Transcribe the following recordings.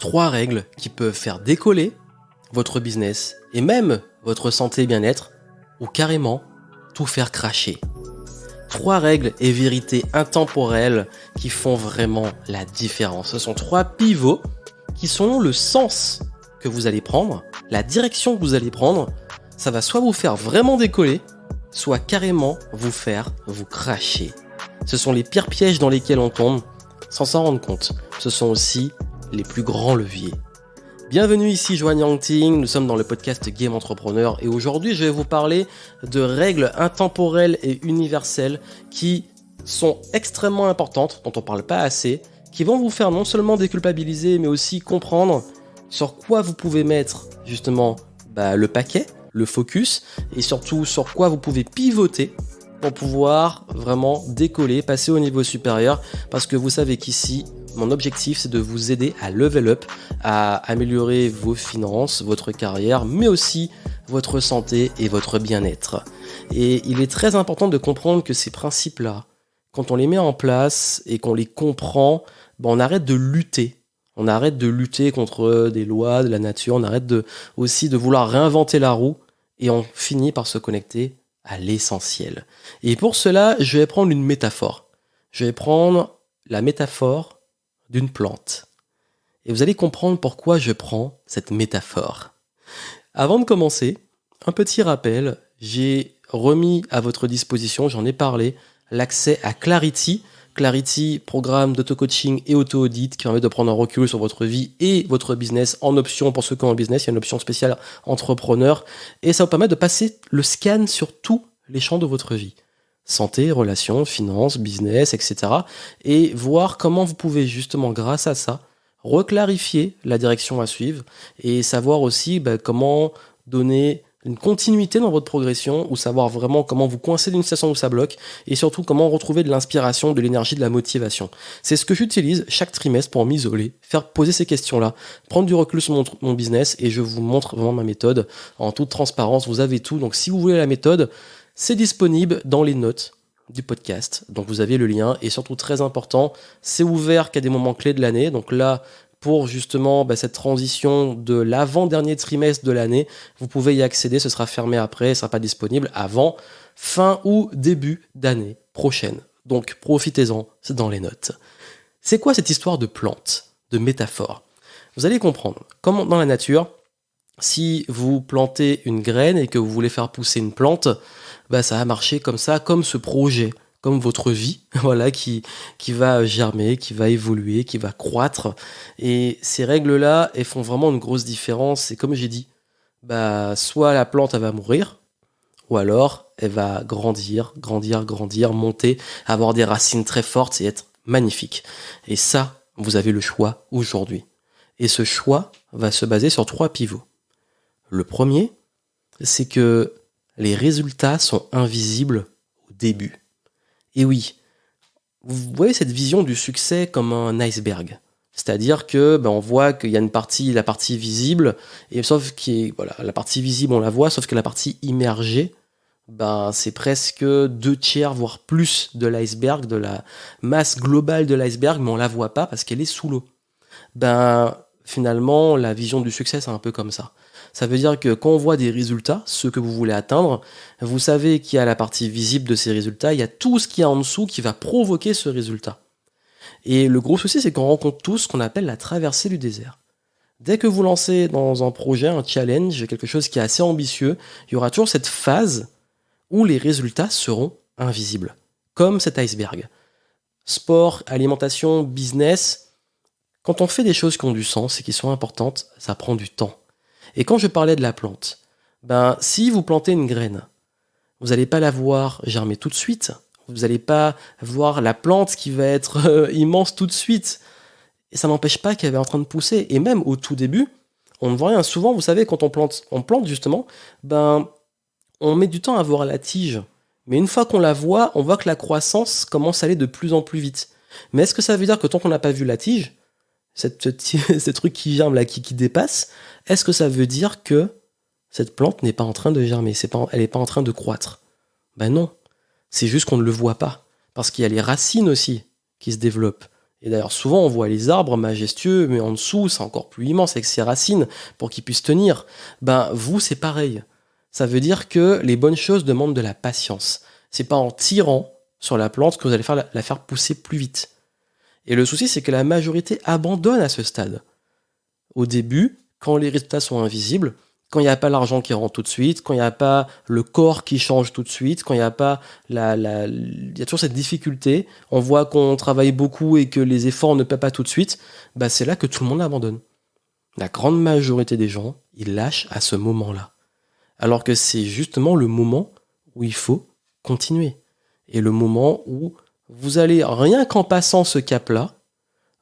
3 règles qui peuvent faire décoller votre business et même votre santé et bien-être ou carrément tout faire cracher. 3 règles et vérités intemporelles qui font vraiment la différence. Ce sont 3 pivots qui sont le sens que vous allez prendre, la direction que vous allez prendre. Ça va soit vous faire vraiment décoller, soit carrément vous faire vous cracher. Ce sont les pires pièges dans lesquels on tombe sans s'en rendre compte. Ce sont aussi les plus grands leviers. Bienvenue ici Joanne Yangting, nous sommes dans le podcast Game Entrepreneur et aujourd'hui je vais vous parler de règles intemporelles et universelles qui sont extrêmement importantes, dont on ne parle pas assez, qui vont vous faire non seulement déculpabiliser mais aussi comprendre sur quoi vous pouvez mettre justement le paquet, le focus et surtout sur quoi vous pouvez pivoter pour pouvoir vraiment décoller, passer au niveau supérieur parce que vous savez qu'ici, mon objectif, c'est de vous aider à level up, à améliorer vos finances, votre carrière, mais aussi votre santé et votre bien-être. Et il est très important de comprendre que ces principes-là, quand on les met en place et qu'on les comprend, on arrête de lutter. On arrête de lutter contre des lois de la nature, on arrête aussi de vouloir réinventer la roue et on finit par se connecter à l'essentiel. Et pour cela, je vais prendre une métaphore. Je vais prendre la métaphore d'une plante. Et vous allez comprendre pourquoi je prends cette métaphore. Avant de commencer, un petit rappel, j'ai remis à votre disposition, j'en ai parlé, l'accès à Clarity. Clarity, programme d'auto-coaching et auto-audit qui permet de prendre un recul sur votre vie et votre business en option. Pour ceux qui ont un business, il y a une option spéciale entrepreneur. Et ça vous permet de passer le scan sur tous les champs de votre vie. Santé, relations, finances, business, etc. Et voir comment vous pouvez justement, grâce à ça, reclarifier la direction à suivre et savoir aussi comment donner une continuité dans votre progression ou savoir vraiment comment vous coincer d'une situation où ça bloque et surtout comment retrouver de l'inspiration, de l'énergie, de la motivation. C'est ce que j'utilise chaque trimestre pour m'isoler, faire poser ces questions-là, prendre du recul sur mon business et je vous montre vraiment ma méthode en toute transparence. Vous avez tout. Donc si vous voulez la méthode, c'est disponible dans les notes du podcast. Donc vous avez le lien et surtout très important, c'est ouvert qu'à des moments clés de l'année. Donc là, pour justement cette transition de l'avant-dernier trimestre de l'année, vous pouvez y accéder, ce sera fermé après, ce ne sera pas disponible avant fin ou début d'année prochaine. Donc profitez-en, c'est dans les notes. C'est quoi cette histoire de plante, de métaphore ? Vous allez comprendre, comme dans la nature, si vous plantez une graine et que vous voulez faire pousser une plante, ça va marcher comme ça, comme ce projet, comme votre vie, qui va germer, qui va évoluer, qui va croître. Et ces règles-là, elles font vraiment une grosse différence. Et comme j'ai dit, soit la plante, elle va mourir, ou alors elle va grandir, monter, avoir des racines très fortes et être magnifique. Et ça, vous avez le choix aujourd'hui. Et ce choix va se baser sur 3 pivots. Le premier, c'est que les résultats sont invisibles au début. Et oui, vous voyez cette vision du succès comme un iceberg. C'est-à-dire que on voit qu'il y a la partie visible, et sauf la partie visible on la voit, sauf que la partie immergée, c'est presque 2/3 voire plus de l'iceberg, de la masse globale de l'iceberg, mais on la voit pas parce qu'elle est sous l'eau. Finalement, la vision du succès, c'est un peu comme ça. Ça veut dire que quand on voit des résultats, ceux que vous voulez atteindre, vous savez qu'il y a la partie visible de ces résultats, il y a tout ce qu'il y a en dessous qui va provoquer ce résultat. Et le gros souci, c'est qu'on rencontre tous ce qu'on appelle la traversée du désert. Dès que vous lancez dans un projet, un challenge, quelque chose qui est assez ambitieux, il y aura toujours cette phase où les résultats seront invisibles, comme cet iceberg. Sport, alimentation, business, quand on fait des choses qui ont du sens et qui sont importantes, ça prend du temps. Et quand je parlais de la plante, si vous plantez une graine, vous n'allez pas la voir germer tout de suite. Vous n'allez pas voir la plante qui va être immense tout de suite. Et ça n'empêche pas qu'elle est en train de pousser. Et même au tout début, on ne voit rien. Souvent, vous savez, quand on plante justement, on met du temps à voir la tige. Mais une fois qu'on la voit, on voit que la croissance commence à aller de plus en plus vite. Mais est-ce que ça veut dire que tant qu'on n'a pas vu la tige, ce truc qui germe là, qui dépasse, est-ce que ça veut dire que cette plante n'est pas en train de germer, elle n'est pas en train de croître ? Non, c'est juste qu'on ne le voit pas, parce qu'il y a les racines aussi qui se développent. Et d'ailleurs, souvent, on voit les arbres majestueux, mais en dessous, c'est encore plus immense avec ses racines pour qu'ils puissent tenir. Ben, vous, c'est pareil. Ça veut dire que les bonnes choses demandent de la patience. C'est pas en tirant sur la plante que vous allez la faire pousser plus vite. Et le souci, c'est que la majorité abandonne à ce stade. Au début, quand les résultats sont invisibles, quand il n'y a pas l'argent qui rentre tout de suite, quand il n'y a pas le corps qui change tout de suite, quand il n'y a pas il y a toujours cette difficulté, on voit qu'on travaille beaucoup et que les efforts ne paient pas tout de suite, bah c'est là que tout le monde abandonne. La grande majorité des gens, ils lâchent à ce moment-là. Alors que c'est justement le moment où il faut continuer. Et le moment où vous allez, rien qu'en passant ce cap-là,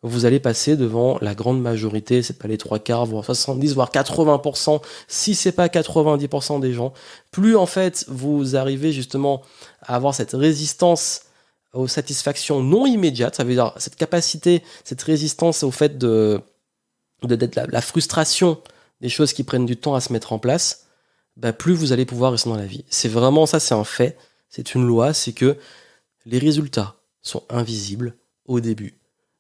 vous allez passer devant la grande majorité, c'est pas les 3/4, voire 70, voire 80%, si c'est pas 90% des gens. Plus en fait vous arrivez justement à avoir cette résistance aux satisfactions non immédiates, ça veut dire cette capacité, cette résistance au fait d'être la frustration des choses qui prennent du temps à se mettre en place, bah plus vous allez pouvoir rester dans la vie. C'est vraiment ça, c'est un fait, c'est une loi, c'est que les résultats sont invisibles au début.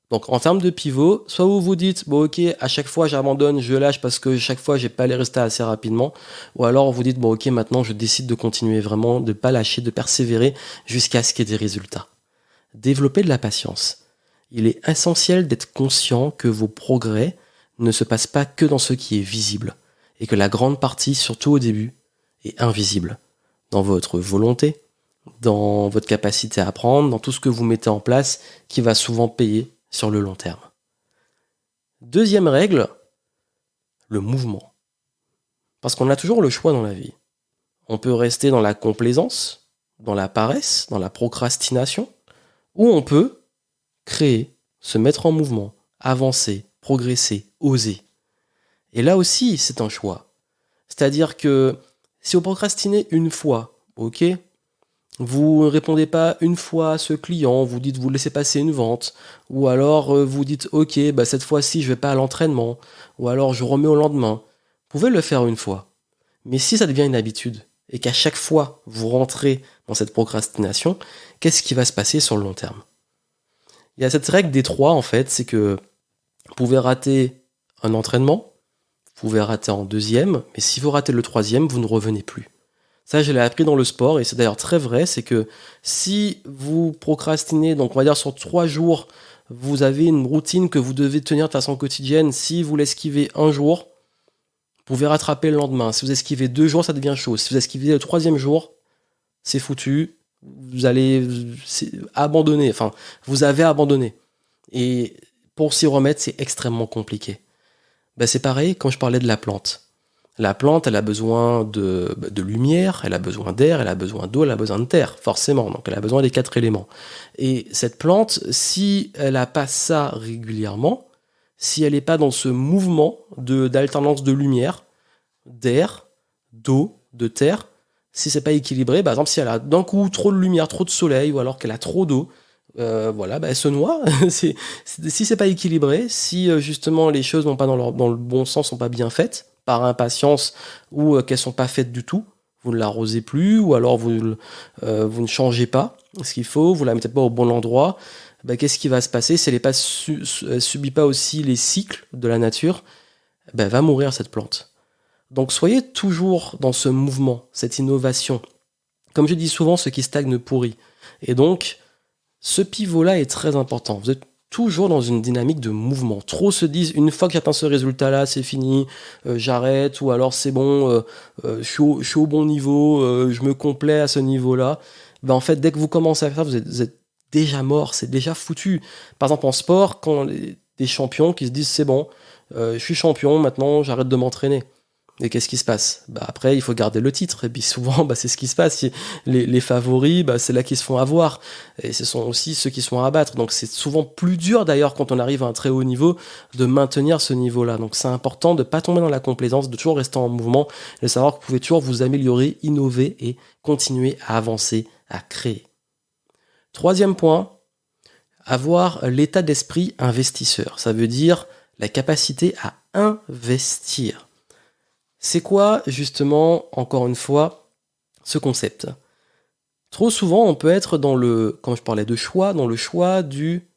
Donc en termes de pivot, soit vous vous dites, bon ok, à chaque fois j'abandonne, je lâche parce que chaque fois j'ai pas les résultats assez rapidement, ou alors vous dites, bon ok, maintenant je décide de continuer vraiment, de pas lâcher, de persévérer jusqu'à ce qu'il y ait des résultats. Développez de la patience. Il est essentiel d'être conscient que vos progrès ne se passent pas que dans ce qui est visible, et que la grande partie, surtout au début, est invisible. Dans votre volonté, dans votre capacité à apprendre, dans tout ce que vous mettez en place, qui va souvent payer sur le long terme. Deuxième règle, le mouvement. Parce qu'on a toujours le choix dans la vie. On peut rester dans la complaisance, dans la paresse, dans la procrastination, ou on peut créer, se mettre en mouvement, avancer, progresser, oser. Et là aussi, c'est un choix. C'est-à-dire que si vous procrastinez une fois, ok, vous ne répondez pas une fois à ce client, vous dites vous laissez passer une vente, ou alors vous dites ok, bah cette fois-ci je vais pas à l'entraînement, ou alors je remets au lendemain. Vous pouvez le faire une fois. Mais si ça devient une habitude, et qu'à chaque fois vous rentrez dans cette procrastination, qu'est-ce qui va se passer sur le long terme? Il y a cette règle des 3 en fait, c'est que vous pouvez rater un entraînement, vous pouvez rater en deuxième, mais si vous ratez le troisième, vous ne revenez plus. Ça, je l'ai appris dans le sport et c'est d'ailleurs très vrai, c'est que si vous procrastinez, donc on va dire sur 3 jours, vous avez une routine que vous devez tenir de façon quotidienne, si vous l'esquivez un jour, vous pouvez rattraper le lendemain. Si vous esquivez 2 jours, ça devient chaud. Si vous esquivez le 3e jour, c'est foutu, vous allez abandonner, enfin, vous avez abandonné. Et pour s'y remettre, c'est extrêmement compliqué. Ben, c'est pareil quand je parlais de la plante. La plante, elle a besoin de lumière, elle a besoin d'air, elle a besoin d'eau, elle a besoin de terre, forcément. Donc elle a besoin des 4 éléments. Et cette plante, si elle n'a pas ça régulièrement, si elle n'est pas dans ce mouvement d'alternance de lumière, d'air, d'eau, de terre, si c'est pas équilibré, par exemple si elle a d'un coup trop de lumière, trop de soleil, ou alors qu'elle a trop d'eau, voilà, elle se noie. Si c'est pas équilibré, si justement les choses vont pas dans le bon sens, sont pas bien faites, par impatience ou qu'elles sont pas faites du tout, vous ne l'arrosez plus ou alors vous ne changez pas ce qu'il faut, vous la mettez pas au bon endroit, qu'est-ce qui va se passer si elle ne subit pas aussi les cycles de la nature? Elle va mourir cette plante. Donc soyez toujours dans ce mouvement, cette innovation. Comme je dis souvent, ce qui stagne pourrit. Et donc, ce pivot-là est très important. Vous êtes toujours dans une dynamique de mouvement. Trop se disent, une fois que j'atteins ce résultat-là, c'est fini, j'arrête, ou alors c'est bon, je suis au bon niveau, je me complais à ce niveau-là. En fait, dès que vous commencez à faire ça, vous êtes déjà mort, c'est déjà foutu. Par exemple, en sport, quand des champions qui se disent, c'est bon, je suis champion, maintenant j'arrête de m'entraîner. Et qu'est-ce qui se passe? Après, il faut garder le titre. Et puis souvent, c'est ce qui se passe. Les favoris, c'est là qu'ils se font avoir. Et ce sont aussi ceux qui se font abattre. Donc c'est souvent plus dur d'ailleurs quand on arrive à un très haut niveau de maintenir ce niveau-là. Donc c'est important de ne pas tomber dans la complaisance, de toujours rester en mouvement, de savoir que vous pouvez toujours vous améliorer, innover et continuer à avancer, à créer. 3e point, avoir l'état d'esprit investisseur. Ça veut dire la capacité à investir. C'est quoi, justement, encore une fois, ce concept? Trop souvent, on peut être dans comme je parlais de choix, dans le choix du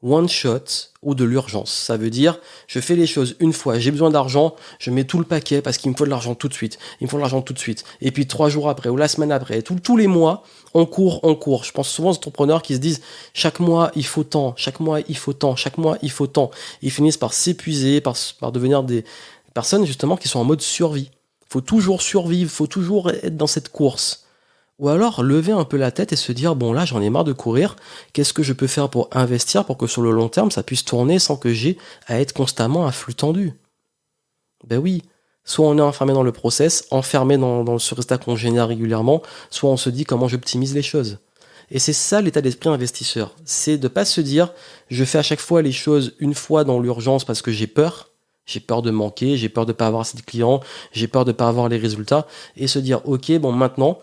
one shot ou de l'urgence. Ça veut dire, je fais les choses une fois, j'ai besoin d'argent, je mets tout le paquet parce qu'il me faut de l'argent tout de suite. Il me faut de l'argent tout de suite. Et puis 3 jours après ou la semaine après, tous les mois, on court. Je pense souvent aux entrepreneurs qui se disent, chaque mois il faut tant, chaque mois il faut tant, chaque mois il faut tant. Ils finissent par s'épuiser, par devenir des personnes justement qui sont en mode survie. Il faut toujours survivre, il faut toujours être dans cette course. Ou alors lever un peu la tête et se dire, bon là j'en ai marre de courir, qu'est-ce que je peux faire pour investir pour que sur le long terme ça puisse tourner sans que j'ai à être constamment à flux tendu. Ben oui, soit on est enfermé dans le process, enfermé dans ce résultat qu'on génère régulièrement, soit on se dit comment j'optimise les choses. Et c'est ça l'état d'esprit investisseur, c'est de pas se dire, je fais à chaque fois les choses une fois dans l'urgence parce que j'ai peur de manquer, j'ai peur de pas avoir assez de clients, j'ai peur de pas avoir les résultats, et se dire, ok, bon maintenant,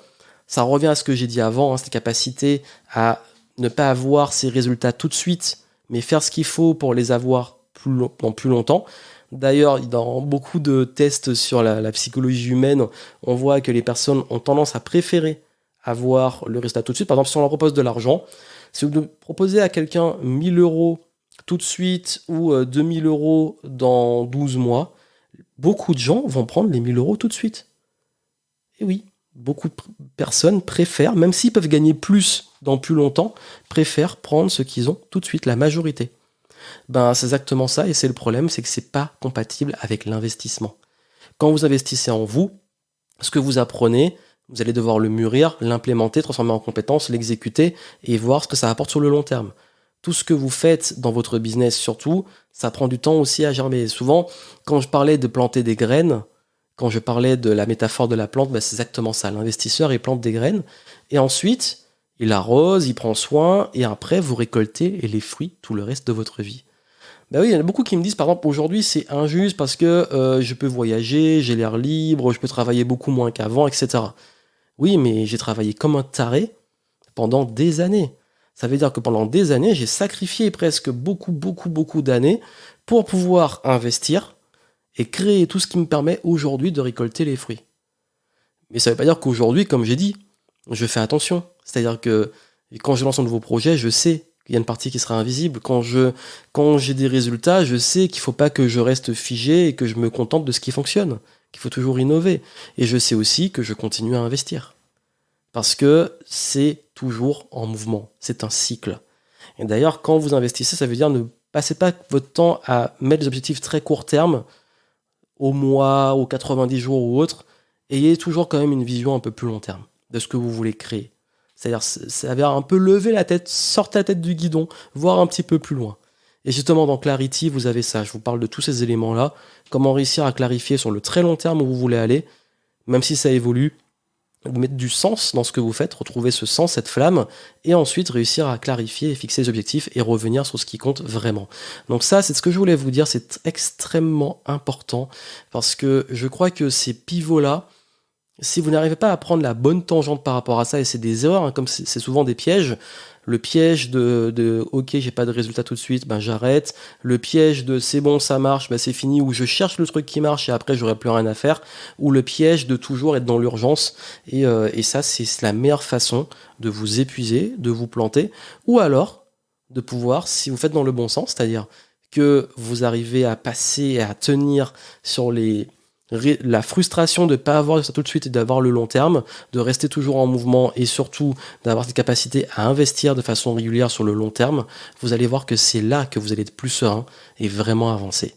ça revient à ce que j'ai dit avant, cette capacité à ne pas avoir ces résultats tout de suite, mais faire ce qu'il faut pour les avoir dans plus longtemps. D'ailleurs, dans beaucoup de tests sur la psychologie humaine, on voit que les personnes ont tendance à préférer avoir le résultat tout de suite. Par exemple, si on leur propose de l'argent, si vous proposez à quelqu'un 1000 euros tout de suite ou 2000 euros dans 12 mois, beaucoup de gens vont prendre les 1000 euros tout de suite. Et oui. Beaucoup de personnes préfèrent, même s'ils peuvent gagner plus dans plus longtemps, préfèrent prendre ce qu'ils ont tout de suite, la majorité. C'est exactement ça, et c'est le problème, c'est que c'est pas compatible avec l'investissement. Quand vous investissez en vous, ce que vous apprenez, vous allez devoir le mûrir, l'implémenter, transformer en compétence, l'exécuter, et voir ce que ça apporte sur le long terme. Tout ce que vous faites dans votre business, surtout, ça prend du temps aussi à germer. Souvent, quand je parlais de planter des graines, quand je parlais de la métaphore de la plante, c'est exactement ça. L'investisseur, il plante des graines et ensuite, il arrose, il prend soin et après, vous récoltez les fruits tout le reste de votre vie. Oui, il y en a beaucoup qui me disent, par exemple, aujourd'hui, c'est injuste parce que je peux voyager, j'ai l'air libre, je peux travailler beaucoup moins qu'avant, etc. Oui, mais j'ai travaillé comme un taré pendant des années. Ça veut dire que pendant des années, j'ai sacrifié presque beaucoup d'années pour pouvoir investir et créer tout ce qui me permet aujourd'hui de récolter les fruits. Mais ça ne veut pas dire qu'aujourd'hui, comme j'ai dit, je fais attention. C'est-à-dire que quand je lance un nouveau projet, je sais qu'il y a une partie qui sera invisible. Quand j'ai des résultats, je sais qu'il ne faut pas que je reste figé et que je me contente de ce qui fonctionne, qu'il faut toujours innover. Et je sais aussi que je continue à investir. Parce que c'est toujours en mouvement. C'est un cycle. Et d'ailleurs, quand vous investissez, ça veut dire ne passez pas votre temps à mettre des objectifs très court terme, au mois, aux 90 jours ou autre, ayez toujours quand même une vision un peu plus long terme de ce que vous voulez créer. C'est-à-dire, ça veut un peu lever la tête, sortir la tête du guidon, voir un petit peu plus loin. Et justement, dans Clarity, vous avez ça. Je vous parle de tous ces éléments-là. Comment réussir à clarifier sur le très long terme où vous voulez aller, même si ça évolue, mettre du sens dans ce que vous faites, retrouver ce sens, cette flamme, et ensuite réussir à clarifier et fixer les objectifs et revenir sur ce qui compte vraiment. Donc ça, c'est ce que je voulais vous dire, c'est extrêmement important, parce que je crois que ces pivots-là, si vous n'arrivez pas à prendre la bonne tangente par rapport à ça, et c'est des erreurs, comme c'est souvent des pièges, le piège de ok, j'ai pas de résultat tout de suite, j'arrête. Le piège de c'est bon, ça marche, c'est fini, ou je cherche le truc qui marche et après j'aurai plus rien à faire. Ou le piège de toujours être dans l'urgence. Et ça, c'est la meilleure façon de vous épuiser, de vous planter. Ou alors, de pouvoir, si vous faites dans le bon sens, c'est-à-dire que vous arrivez à passer et à tenir sur la frustration de ne pas avoir ça tout de suite et d'avoir le long terme, de rester toujours en mouvement et surtout d'avoir cette capacité à investir de façon régulière sur le long terme, vous allez voir que c'est là que vous allez être plus serein et vraiment avancer.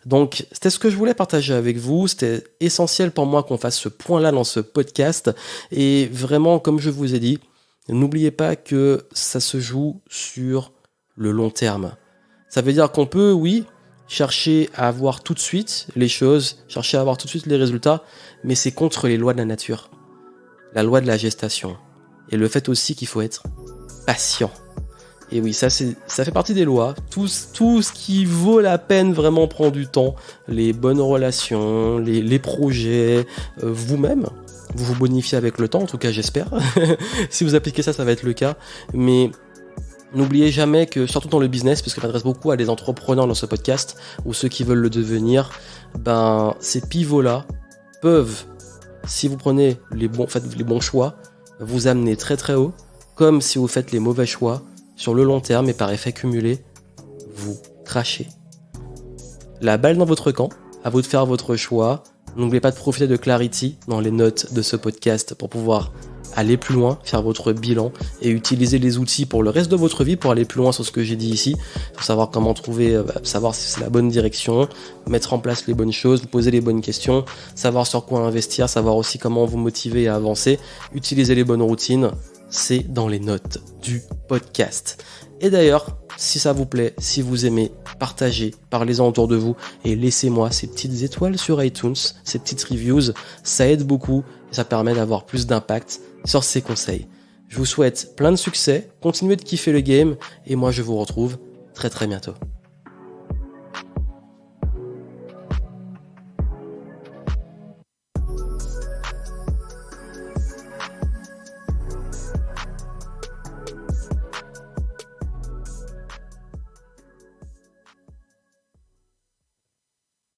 Donc, c'était ce que je voulais partager avec vous. C'était essentiel pour moi qu'on fasse ce point-là dans ce podcast. Et vraiment, comme je vous ai dit, n'oubliez pas que ça se joue sur le long terme. Ça veut dire qu'on peut, oui, chercher à avoir tout de suite les choses, chercher à avoir tout de suite les résultats, mais c'est contre les lois de la nature, la loi de la gestation, et le fait aussi qu'il faut être patient. Et oui, ça fait partie des lois. Tout ce qui vaut la peine vraiment prend du temps. Les bonnes relations, les projets, vous-même, vous vous bonifiez avec le temps, en tout cas j'espère. Si vous appliquez ça, ça va être le cas. Mais n'oubliez jamais que, surtout dans le business, parce que je m'adresse beaucoup à des entrepreneurs dans ce podcast, ou ceux qui veulent le devenir, ces pivots-là peuvent, si vous prenez faites les bons choix, vous amener très très haut, comme si vous faites les mauvais choix, sur le long terme et par effet cumulé, vous crachez. La balle dans votre camp, à vous de faire votre choix. N'oubliez pas de profiter de Clarity dans les notes de ce podcast pour pouvoir aller plus loin, faire votre bilan et utiliser les outils pour le reste de votre vie pour aller plus loin sur ce que j'ai dit ici. Il faut savoir comment trouver, savoir si c'est la bonne direction, mettre en place les bonnes choses, vous poser les bonnes questions, savoir sur quoi investir, savoir aussi comment vous motiver à avancer, utiliser les bonnes routines. C'est dans les notes du podcast. Et d'ailleurs, si ça vous plaît, si vous aimez, partagez, parlez-en autour de vous et laissez-moi ces petites étoiles sur iTunes, ces petites reviews, ça aide beaucoup et ça permet d'avoir plus d'impact sur ces conseils. Je vous souhaite plein de succès, continuez de kiffer le game et moi je vous retrouve très très bientôt.